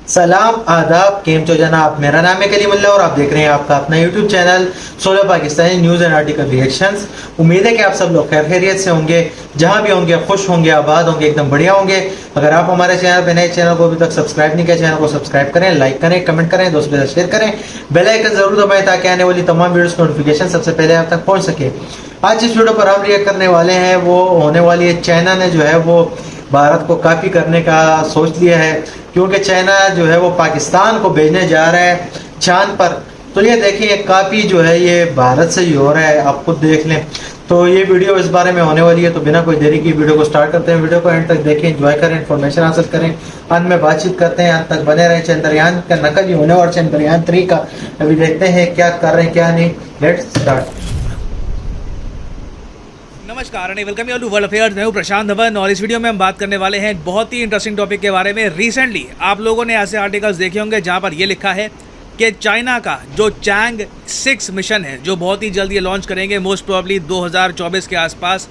सलाम आदाब केम चो जनाब, मेरा नाम है कलीमुल्लाह और आप देख रहे हैं आपका अपना YouTube channel 16 Pakistani news and article reactions. उम्मीद है कि आप सब लोग खैर खैरियत से होंगे, जहां भी होंगे खुश होंगे, आबाद होंगे, एकदम बढ़िया होंगे। अगर आप हमारे चैनल पे नए, चैनल को अभी तक सब्सक्राइब नहीं किया, चैनल को सब्सक्राइब करें, लाइक करें, कमेंट करें, दोस्तों के साथ शेयर करें, बेल आइकन जरूर दबाएं ताकि आने वाली तमाम वीडियोस की नोटिफिकेशन सबसे पहले आप तक पहुंच सके। आज जिस वीडियो पर हम रिएक्ट करने वाले हैं वो होने वाली है, चाइना ने जो है वो भारत को कॉपी करने का सोच लिया है, क्योंकि चाइना जो है वो पाकिस्तान को भेजने जा रहा है चांद पर। तो ये देखिए, कॉपी जो है ये भारत से ही हो रहा है, आप खुद देख लें। तो ये वीडियो इस बारे में होने वाली है, तो बिना कोई देरी की वीडियो को स्टार्ट करते हैं। वीडियो को एंड तक देखें, एंजॉय करें, इन्फॉर्मेशन हासिल करें, अंत में बातचीत करते हैं, अंत तक बने रहें। चंद्रयान का नकल भी होने और चंद्रयान 3 का अभी देखते हैं क्या कर रहे हैं क्या नहीं। Let's start. नमस्कार and welcome you to world affairs. मैं हूं प्रशांत धवन और इस वीडियो में हम बात करने वाले हैं एक बहुत ही इंटरेस्टिंग टॉपिक के बारे में। रिसेंटली आप लोगों ने ऐसे आर्टिकल्स देखे होंगे जहां पर यह लिखा है कि चाइना का जो चैंग 6 मिशन है, जो बहुत ही जल्द ये लॉन्च करेंगे, मोस्ट प्रोबेबली 2024 के आसपास,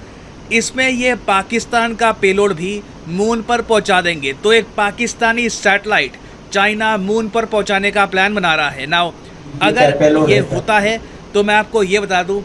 इसमें ये पाकिस्तान का पेलोड भी मून पर पहुँचा देंगे। तो एक पाकिस्तानी सैटेलाइट चाइना मून पर पहुँचाने का प्लान बना रहा है। नाउ अगर ये होता है तो मैं आपको ये बता दूँ,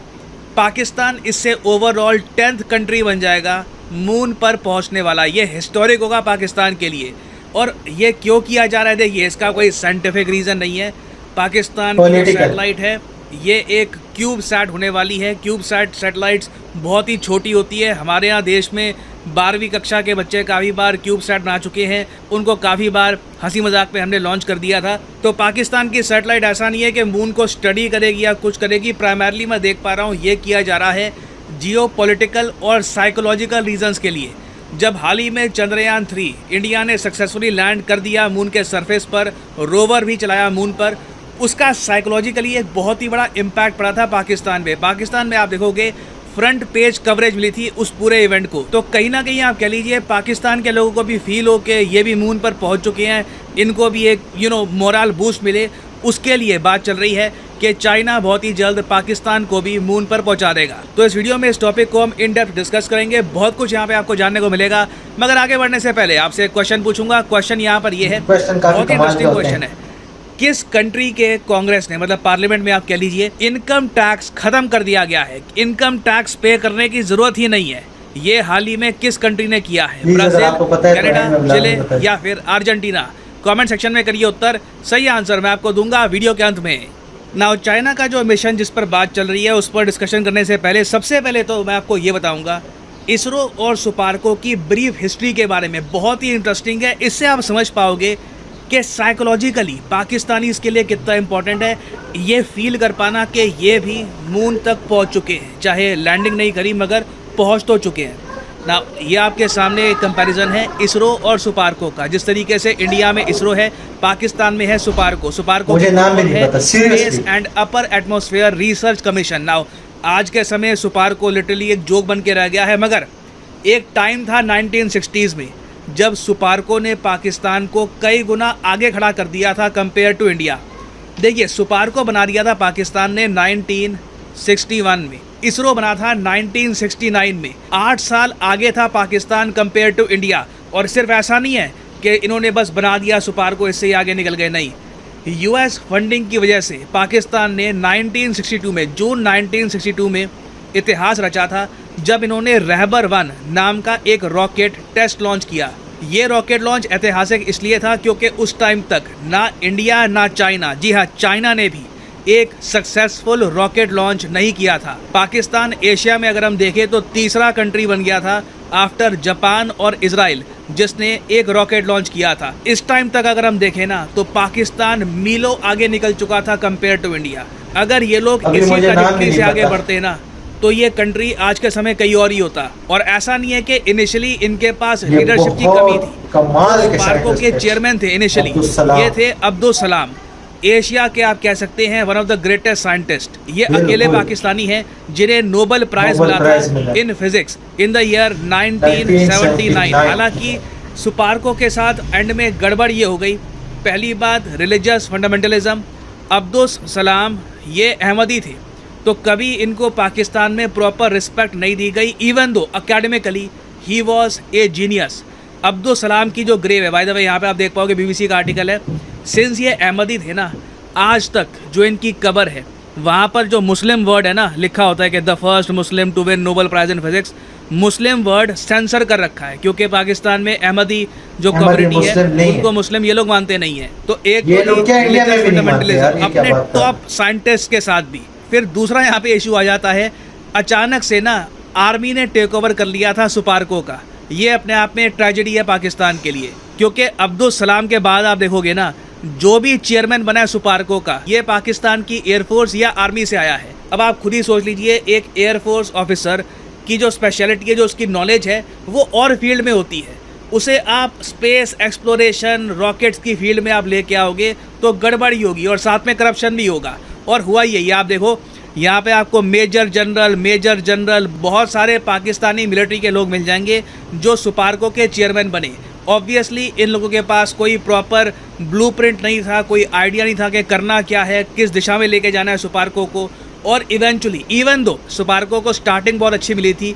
पाकिस्तान इससे ओवरऑल 10th कंट्री बन जाएगा मून पर पहुंचने वाला। ये हिस्टोरिक होगा पाकिस्तान के लिए। और ये क्यों किया जा रहा है, देखिए इसका कोई साइंटिफिक रीज़न नहीं है। पाकिस्तान की सैटेलाइट है, ये एक क्यूब सैट होने वाली है। क्यूब सैट सैटेलाइट्स बहुत ही छोटी होती है। हमारे यहाँ देश में 12वीं कक्षा के बच्चे काफ़ी बार क्यूब सैट बना चुके हैं, उनको काफ़ी बार हंसी मजाक पे हमने लॉन्च कर दिया था। तो पाकिस्तान की सैटेलाइट ऐसा नहीं है कि मून को स्टडी करेगी या कुछ करेगी। प्राइमरली मैं देख पा रहा हूँ ये किया जा रहा है जियो पॉलिटिकल और साइकोलॉजिकल रीजंस के लिए। जब हाल ही में चंद्रयान 3 इंडिया ने सक्सेसफुली लैंड कर दिया मून के सरफेस पर, रोवर भी चलाया मून पर, उसका साइकोलॉजिकली एक बहुत ही बड़ा इम्पैक्ट पड़ा था पाकिस्तान में। पाकिस्तान में आप देखोगे फ्रंट पेज कवरेज मिली थी उस पूरे इवेंट को। तो कहीं ना कहीं आप कह लीजिए पाकिस्तान के लोगों को भी फील हो कि ये भी मून पर पहुंच चुके हैं, इनको भी एक मोरल बूस्ट मिले। उसके लिए बात चल रही है कि चाइना बहुत ही जल्द पाकिस्तान को भी मून पर पहुंचा देगा। तो इस वीडियो में इस टॉपिक को हम इन डेप्थ डिस्कस करेंगे, बहुत कुछ यहाँ पे आपको जानने को मिलेगा। मगर आगे बढ़ने से पहले आपसे एक क्वेश्चन पूछूंगा। क्वेश्चन यहाँ पर ये है, बहुत ही इंटरेस्टिंग क्वेश्चन है। किस कंट्री के कांग्रेस ने, मतलब पार्लियामेंट में आप कह लीजिए, इनकम टैक्स खत्म कर दिया गया है, इनकम टैक्स पे करने की जरूरत ही नहीं है। ये हाल ही में किस कंट्री ने किया है? ब्राजील, कनाडा, चिले या फिर अर्जेंटीना? कमेंट सेक्शन में करिए उत्तर। सही आंसर मैं आपको दूंगा वीडियो के अंत में। नाउ चाइना का जो मिशन जिस पर बात चल रही है उस पर डिस्कशन करने से पहले सबसे पहले तो मैं आपको ये बताऊंगा इसरो और सुपार्को की ब्रीफ हिस्ट्री के बारे में। बहुत ही इंटरेस्टिंग है, इससे आप समझ पाओगे कि साइकोलॉजिकली पाकिस्तानी इसके लिए कितना इम्पोर्टेंट है ये फील कर पाना कि ये भी मून तक पहुंच चुके हैं, चाहे लैंडिंग नहीं करी मगर पहुंच तो चुके हैं ना। ये आपके सामने एक कंपैरिजन है इसरो और सुपार्को का। जिस तरीके से इंडिया में इसरो है, पाकिस्तान में है सुपार्को। सुपार्को के नाम है space and upper atmosphere research commission. Now आज के समय सुपार्को लिटरली एक जोक बन के रह गया है, मगर एक टाइम था 1960s में जब सुपार्को ने पाकिस्तान को कई गुना आगे खड़ा कर दिया था कंपेयर टू इंडिया। देखिए सुपार्को बना दिया था पाकिस्तान ने 1961 में, इसरो बना था 1969 में। 8 साल आगे था पाकिस्तान कंपेयर टू इंडिया। और सिर्फ ऐसा नहीं है कि इन्होंने बस बना दिया सुपार्को, इससे ही आगे निकल गए, नहीं। यूएस फंडिंग की वजह से पाकिस्तान ने 1962 में, जून 1962 में इतिहास रचा था जब इन्होंने रहबर 1 नाम का एक रॉकेट टेस्ट लॉन्च किया। ये रॉकेट लॉन्च ऐतिहासिक इसलिए था क्योंकि उस टाइम तक ना इंडिया ना चाइना, जी हाँ चाइना ने भी एक सक्सेसफुल रॉकेट लॉन्च नहीं किया था। पाकिस्तान एशिया में अगर हम देखें तो तीसरा कंट्री बन गया था आफ्टर जापान और इजराइल, जिसने एक रॉकेट लॉन्च किया था। इस टाइम तक अगर हम देखें ना तो पाकिस्तान मीलों आगे निकल चुका था कंपेयर टू इंडिया। अगर ये लोग इसी ट्रैजेक्टरी से आगे बढ़ते ना तो ये कंट्री आज के समय कहीं और ही होता। और ऐसा नहीं है कि इनिशियली इनके पास लीडरशिप की कमी थी। सुपार्को के चेयरमैन थे इनिशियली, ये थे अब्दुल सलाम, एशिया के आप कह सकते हैं one of the greatest scientist. ये अकेले पाकिस्तानी हैं जिन्हें नोबेल प्राइज मिला था in physics in the year 1979। हालांकि सुपार्को के साथ एंड में गड़बड़ ये हो गई, पहली बात रिलीजियस फंडामेंटलिज्म। अब्दुल सलाम ये अहमदी थे, तो कभी इनको पाकिस्तान में प्रॉपर रिस्पेक्ट नहीं दी गई, even though academically he was a genius. Abdul Salam की जो ग्रेव है, बाय द वे यहाँ पे आप देख पाओगे BBC का आर्टिकल है, सिंस ये अहमदी थे ना, आज तक जो इनकी कब्र है वहाँ पर जो मुस्लिम वर्ड है ना लिखा होता है कि the first Muslim to win Nobel prize in physics, Muslim word censor कर रखा है क्योंकि पाकिस्तान में अहमदी जो कम्युनिटी है उनको मुस्लिम ये लोग मानते नहीं है। तो एक ये लोग क्या इंडिया में भी नहीं मानते यार, ये क्या अपने बात है? टॉप साइंटिस्ट के साथ भी। फिर दूसरा यहाँ पे इशू आ जाता है, अचानक से ना आर्मी ने टेक ओवर कर लिया था सुपारको का। ये अपने आप में ट्रेजेडी है पाकिस्तान के लिए, क्योंकि अब्दुल सलाम के बाद आप देखोगे ना जो भी चेयरमैन बना है सुपारको का, ये पाकिस्तान की एयरफोर्स या आर्मी से आया है। अब आप खुद ही सोच लीजिए, एक एयरफोर्स ऑफिसर की जो स्पेशलिटी है, जो उसकी नॉलेज है वो और फील्ड में होती है, उसे आप स्पेस एक्सप्लोरेशन रॉकेट्स की फील्ड में आप लेके आओगे तो गड़बड़ी होगी और साथ में करप्शन भी होगा। और हुआ यही, आप देखो यहाँ पे आपको मेजर जनरल बहुत सारे पाकिस्तानी मिलिट्री के लोग मिल जाएंगे जो सुपारको के चेयरमैन बने। ऑब्वियसली इन लोगों के पास कोई प्रॉपर ब्लूप्रिंट नहीं था, कोई आइडिया नहीं था कि करना क्या है, किस दिशा में लेके जाना है सुपारको को। और इवेंचुअली इवन दो सुपारको को स्टार्टिंग बहुत अच्छी मिली थी,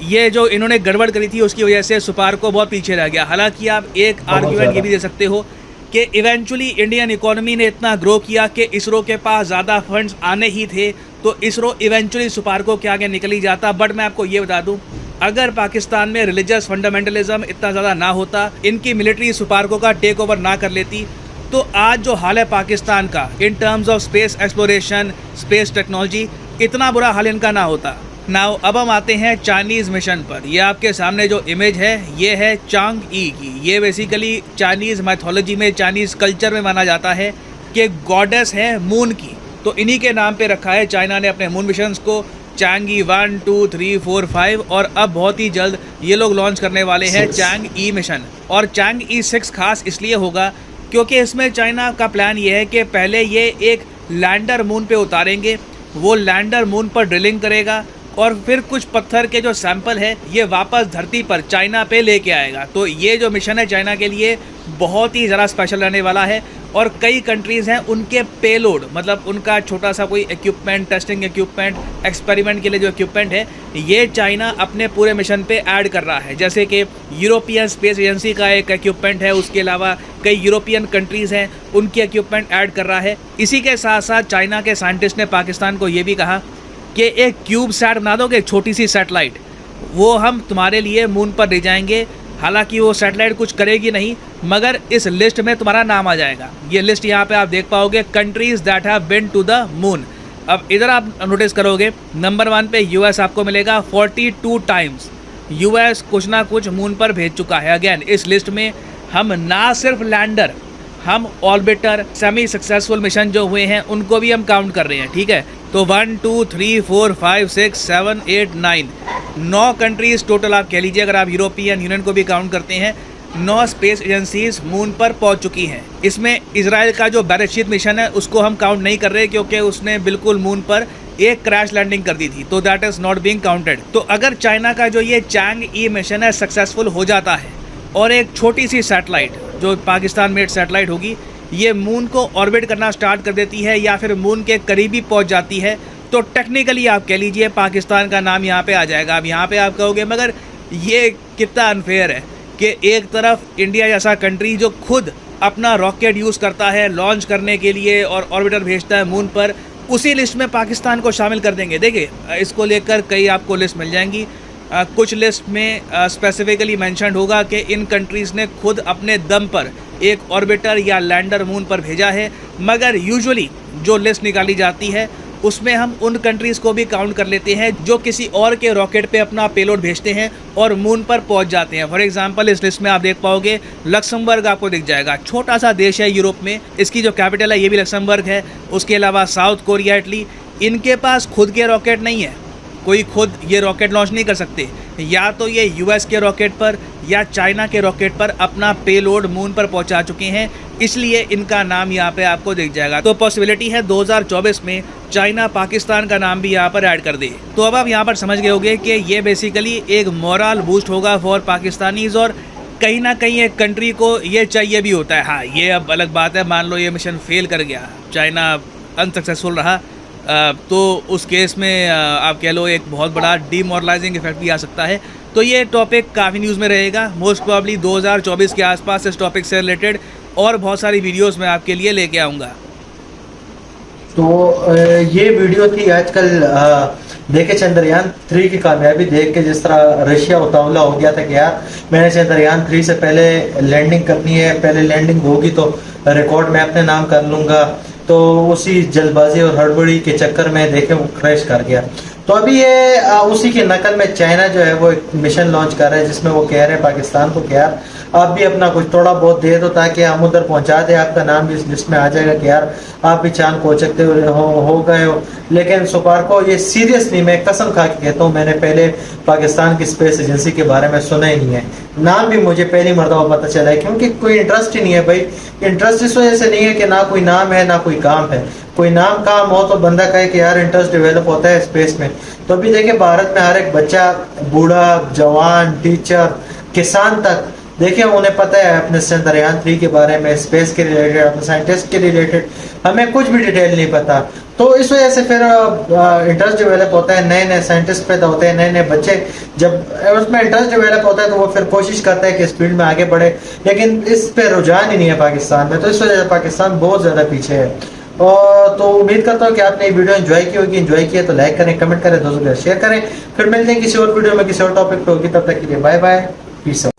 ये जो इन्होंने गड़बड़ करी थी उसकी वजह से सुपारको बहुत पीछे रह गया। हालांकि आप एक आर्ग्यूमेंट ये भी दे सकते हो कि इवेंचुअली इंडियन इकोनॉमी ने इतना ग्रो किया कि इसरो के पास ज़्यादा फंड्स आने ही थे, तो इसरो इवेंचुअली सुपारको के आगे निकल ही जाता। बट मैं आपको ये बता दूं, अगर पाकिस्तान में रिलीजियस फंडामेंटलिज्म इतना ज़्यादा ना होता, इनकी मिलिट्री सुपारको का टेक ओवर ना कर लेती, तो आज जो हाल है पाकिस्तान का in terms of space exploration, space technology, इतना बुरा हाल इनका ना होता। नाउ अब हम आते हैं चाइनीज़ मिशन पर। ये आपके सामने जो इमेज है ये है चांग ई की। ये बेसिकली चाइनीज़ मैथोलॉजी में, चाइनीज़ कल्चर में माना जाता है कि गॉडेस है मून की, तो इन्हीं के नाम पे रखा है चाइना ने अपने मून मिशंस को। चांगी 1, 2, 3, 4, 5 और अब बहुत ही जल्द ये लोग लॉन्च करने वाले हैं चांग ई मिशन। और चांग ई 6 खास इसलिए होगा क्योंकि इसमें चाइना का प्लान ये है कि पहले ये एक लैंडर मून पे उतारेंगे, वो लैंडर मून पर ड्रिलिंग करेगा और फिर कुछ पत्थर के जो सैंपल है ये वापस धरती पर चाइना पे लेके आएगा। तो ये जो मिशन है चाइना के लिए बहुत ही ज़रा स्पेशल रहने वाला है। और कई कंट्रीज़ हैं उनके पेलोड, मतलब उनका छोटा सा कोई इक्विपमेंट, टेस्टिंग इक्विपमेंट, एक्सपेरिमेंट के लिए जो इक्विपमेंट है, ये चाइना अपने पूरे मिशन पे ऐड कर रहा है। जैसे कि यूरोपियन स्पेस एजेंसी का एक इक्विपमेंट है, उसके अलावा कई यूरोपियन कंट्रीज़ हैं उनके इक्विपमेंट ऐड कर रहा है। इसी के साथ साथ चाइना के साइंटिस्ट ने पाकिस्तान को ये भी कहा कि एक क्यूब सैट बना दोगे, छोटी सी सैटेलाइट, वो हम तुम्हारे लिए मून पर ले जाएंगे। हालांकि वो सैटेलाइट कुछ करेगी नहीं, मगर इस लिस्ट में तुम्हारा नाम आ जाएगा। ये लिस्ट यहाँ पे आप देख पाओगे, countries that have been to the moon. अब इधर आप नोटिस करोगे नंबर 1 पे यूएस आपको मिलेगा 42 टाइम्स। यूएस कुछ ना कुछ मून पर भेज चुका है। अगेन इस लिस्ट में हम ना सिर्फ लैंडर, हम ऑर्बिटर, सेमी सक्सेसफुल मिशन जो हुए हैं उनको भी हम काउंट कर रहे हैं, ठीक है। तो 1, 2, 3, 4, 5, 6, 7, 8, 9 कंट्रीज़ टोटल आप कह लीजिए, अगर आप यूरोपियन यूनियन को भी काउंट करते हैं, 9 स्पेस एजेंसीज मून पर पहुंच चुकी हैं। इसमें इजराइल का जो बैरकशीत मिशन है उसको हम काउंट नहीं कर रहे क्योंकि उसने बिल्कुल मून पर एक क्रैश लैंडिंग कर दी थी, तो that is not being counted. तो अगर चाइना का जो ये चांग ई मिशन है सक्सेसफुल हो जाता है और एक छोटी सी सैटेलाइट जो पाकिस्तान मेड सैटेलाइट होगी ये मून को ऑर्बिट करना स्टार्ट कर देती है या फिर मून के करीबी पहुंच जाती है, तो टेक्निकली आप कह लीजिए पाकिस्तान का नाम यहाँ पे आ जाएगा। अब यहाँ पे आप कहोगे मगर ये कितना अनफेयर है कि एक तरफ इंडिया जैसा कंट्री जो खुद अपना रॉकेट यूज़ करता है लॉन्च करने के लिए और ऑर्बिटर भेजता है मून पर, उसी लिस्ट में पाकिस्तान को शामिल कर देंगे। देखिए इसको लेकर कई आपको लिस्ट मिल जाएंगी। कुछ लिस्ट में स्पेसिफिकली मेंशन्ड होगा कि इन कंट्रीज़ ने खुद अपने दम पर एक ऑर्बिटर या लैंडर मून पर भेजा है, मगर यूजुअली जो लिस्ट निकाली जाती है उसमें हम उन कंट्रीज़ को भी काउंट कर लेते हैं जो किसी और के रॉकेट पे अपना पेलोड भेजते हैं और मून पर पहुंच जाते हैं। फॉर एग्जांपल इस लिस्ट में आप देख पाओगे लक्समबर्ग आपको दिख जाएगा, छोटा सा देश है यूरोप में, इसकी जो कैपिटल है ये भी लक्समबर्ग है। उसके अलावा साउथ कोरिया, इटली, इनके पास खुद के रॉकेट नहीं है, कोई खुद ये रॉकेट लॉन्च नहीं कर सकते, या तो ये यूएस के रॉकेट पर या चाइना के रॉकेट पर अपना पेलोड मून पर पहुंचा चुके हैं, इसलिए इनका नाम यहाँ पे आपको दिख जाएगा। तो पॉसिबिलिटी है 2024 में चाइना पाकिस्तान का नाम भी यहाँ पर ऐड कर दे। तो अब आप यहाँ पर समझ गए होंगे कि ये बेसिकली एक मोरल बूस्ट होगा फॉर पाकिस्तानीज, और कहीं ना कहीं एक कंट्री को ये चाहिए भी होता है। हाँ, ये अब अलग बात है, मान लो ये मिशन फेल कर गया, चाइना अनसक्सेसफुल रहा, तो उस केस में आप कह लो एक बहुत बड़ा डीमोरलाइजिंग इफेक्ट भी आ सकता है। तो ये टॉपिक काफ़ी न्यूज़ में रहेगा। मोस्ट प्रॉब्ली 2024 के आसपास इस टॉपिक से रिलेटेड और बहुत सारी वीडियोस मैं आपके लिए लेके आऊँगा। तो ये वीडियो थी आजकल देखे चंद्रयान 3 की कामयाबी देख के, जिस तरह रशिया उतावला हो गया था कि यार मैंने चंद्रयान 3 से पहले लैंडिंग करनी है, पहले लैंडिंग होगी तो रिकॉर्ड मैं अपने नाम कर लूंगा। तो उसी जल्दबाजी और हड़बड़ी के चक्कर में देखे वो क्रैश कर गया। तो अभी ये उसी की नकल में चाइना जो है वो एक मिशन लॉन्च कर रहा है, जिसमें वो कह रहे हैं पाकिस्तान को कि यार आप भी अपना कुछ थोड़ा बहुत दे दो ताकि हम उधर पहुंचा दें, आपका नाम भी इस लिस्ट में आ जाएगा कि यार आप भी चांद पहुंच सकते हो गए हो। लेकिन सुपारको ये सीरियसली, मैं कसम खा के कहता हूँ, मैंने पहले पाकिस्तान की स्पेस एजेंसी के बारे में सुना ही नहीं है, नाम भी मुझे पहली मरतबा पता चला है, क्योंकि कोई इंटरेस्ट ही नहीं है भाई। इंटरेस्ट इस वजह से नहीं है कि ना कोई नाम है ना कोई काम है। कोई नाम काम हो तो बंदा कहे कि यार इंटरेस्ट डेवलप होता है स्पेस में। तो अभी देखिए भारत में हर एक बच्चा, बूढ़ा, जवान, टीचर, किसान तक, देखिए उन्हें पता है अपने चंद्रयान 3 के बारे में, स्पेस के रिलेटेड, अपने साइंटिस्ट के रिलेटेड हमें कुछ भी डिटेल नहीं पता। तो इस वजह से फिर इंटरेस्ट डेवलप होता है, नए नए साइंटिस्ट पैदा होते हैं, नए नए बच्चे, जब उसमें इंटरेस्ट डेवलप होता है तो वो फिर कोशिश करता है कि इस फील्ड में आगे बढ़े, लेकिन इस पे रुझान ही नहीं है पाकिस्तान में। तो इस वजह से पाकिस्तान बहुत ज़्यादा पीछे है। और तो उम्मीद करता हूँ कि आपने ये वीडियो एंजॉय की होगी। एंजॉय किया तो लाइक करें, कमेंट करें, दोस्तों के साथ शेयर करें। फिर मिलते हैं किसी और वीडियो में किसी और टॉपिक पे होगी। तब तक के लिए बाय बाय, पीस आउट।